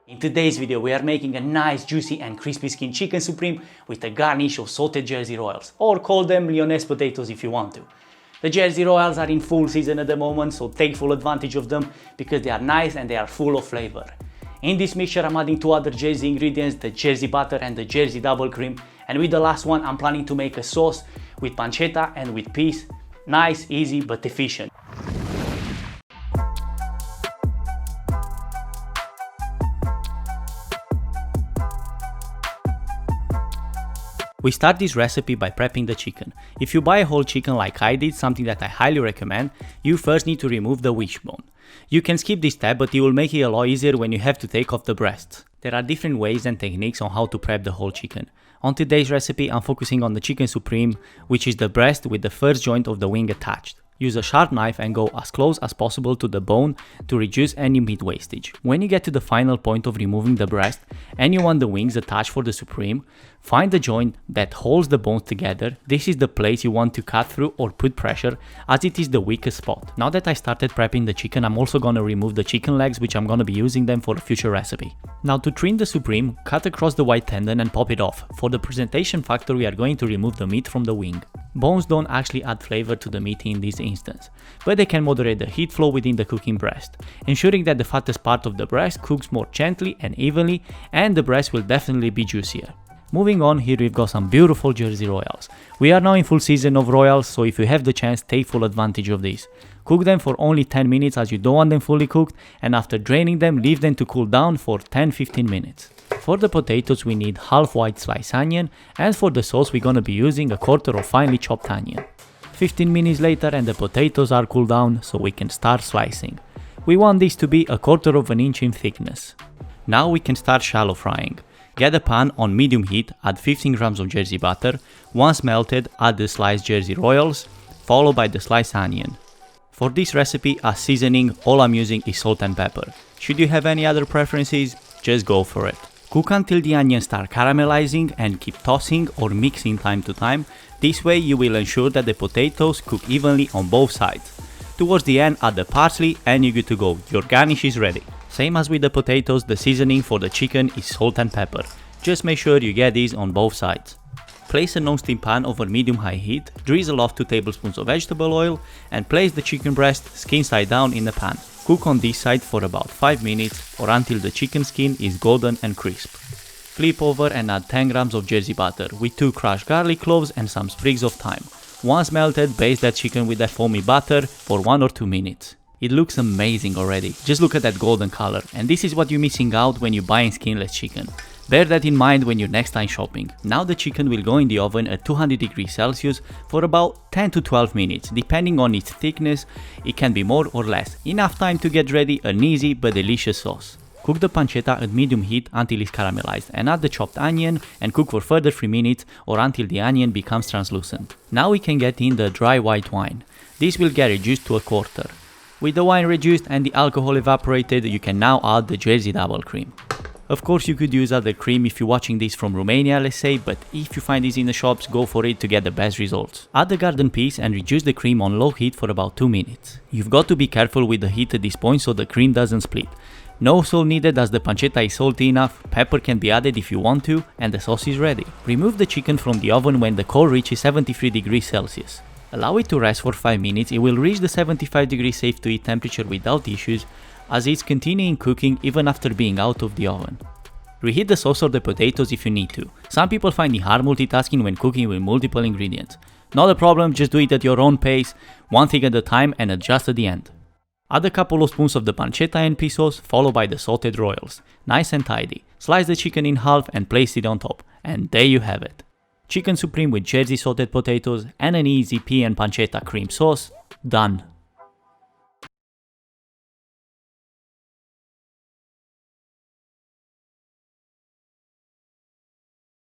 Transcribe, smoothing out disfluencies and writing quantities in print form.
In today's video, we are making a nice, juicy and crispy skin chicken supreme with a garnish of salted Jersey Royals, or call them Lyonnaise potatoes if you want to. The Jersey Royals are in full season at the moment, so take full advantage of them because they are nice and they are full of flavor. In this mixture, I'm adding two other Jersey ingredients, the Jersey butter and the Jersey double cream. And with the last one, I'm planning to make a sauce with pancetta and with peas. Nice, easy, but efficient. We start this recipe by prepping the chicken. If you buy a whole chicken like I did, something that I highly recommend, you first need to remove the wishbone. You can skip this step, but it will make it a lot easier when you have to take off the breasts. There are different ways and techniques on how to prep the whole chicken. On today's recipe, I'm focusing on the chicken supreme, which is the breast with the first joint of the wing attached. Use a sharp knife and go as close as possible to the bone to reduce any meat wastage. When you get to the final point of removing the breast and you want the wings attached for the supreme, find the joint that holds the bones together. This is the place you want to cut through or put pressure, as it is the weakest spot. Now that I started prepping the chicken, I'm also going to remove the chicken legs, which I'm going to be using them for a future recipe. Now to trim the supreme, cut across the white tendon and pop it off. For the presentation factor, we are going to remove the meat from the wing. Bones don't actually add flavor to the meat in this instance, but they can moderate the heat flow within the cooking breast, ensuring that the fattest part of the breast cooks more gently and evenly, and the breast will definitely be juicier. Moving on, here we've got some beautiful Jersey Royals. We are now in full season of Royals, so if you have the chance, take full advantage of this. Cook them for only 10 minutes as you don't want them fully cooked, and after draining them, leave them to cool down for 10-15 minutes. For the potatoes, we need half white sliced onion, and for the sauce, we're gonna be using a quarter of finely chopped onion. 15 minutes later and the potatoes are cooled down, so we can start slicing. We want this to be a quarter of an inch in thickness. Now we can start shallow frying. Get a pan on medium heat, add 15 grams of Jersey butter. Once melted, add the sliced Jersey Royals, followed by the sliced onion. For this recipe, as seasoning, all I'm using is salt and pepper. Should you have any other preferences, just go for it. Cook until the onions start caramelizing and keep tossing or mixing time to time. This way you will ensure that the potatoes cook evenly on both sides. Towards the end, add the parsley and you're good to go. Your garnish is ready. Same as with the potatoes, the seasoning for the chicken is salt and pepper. Just make sure you get these on both sides. Place a non-steam pan over medium-high heat, drizzle off 2 tablespoons of vegetable oil and place the chicken breast skin side down in the pan. Cook on this side for about 5 minutes or until the chicken skin is golden and crisp. Flip over and add 10 grams of Jersey butter with 2 crushed garlic cloves and some sprigs of thyme. Once melted, baste that chicken with that foamy butter for 1 or 2 minutes. It looks amazing already. Just look at that golden color, and this is what you're missing out when you're buying skinless chicken. Bear that in mind when you're next time shopping. Now the chicken will go in the oven at 200 degrees Celsius for about 10 to 12 minutes. Depending on its thickness, it can be more or less. Enough time to get ready an easy but delicious sauce. Cook the pancetta at medium heat until it's caramelized and add the chopped onion and cook for further 3 minutes or until the onion becomes translucent. Now we can get in the dry white wine. This will get reduced to a quarter. With the wine reduced and the alcohol evaporated, you can now add the Jersey double cream. Of course, you could use other cream if you're watching this from Romania, let's say, but if you find this in the shops, go for it to get the best results. Add the garden peas and reduce the cream on low heat for about 2 minutes. You've got to be careful with the heat at this point so the cream doesn't split. No salt needed as the pancetta is salty enough, pepper can be added if you want to, and the sauce is ready. Remove the chicken from the oven when the core reaches 73 degrees Celsius. Allow it to rest for 5 minutes, it will reach the 75 degrees safe to eat temperature without issues, as it's continuing cooking even after being out of the oven. Reheat the sauce or the potatoes if you need to. Some people find it hard multitasking when cooking with multiple ingredients. Not a problem, just do it at your own pace, one thing at a time and adjust at the end. Add a couple of spoons of the pancetta and pea sauce, followed by the salted royals. Nice and tidy. Slice the chicken in half and place it on top. And there you have it. Chicken supreme with Jersey salted potatoes and an easy pea and pancetta cream sauce, done.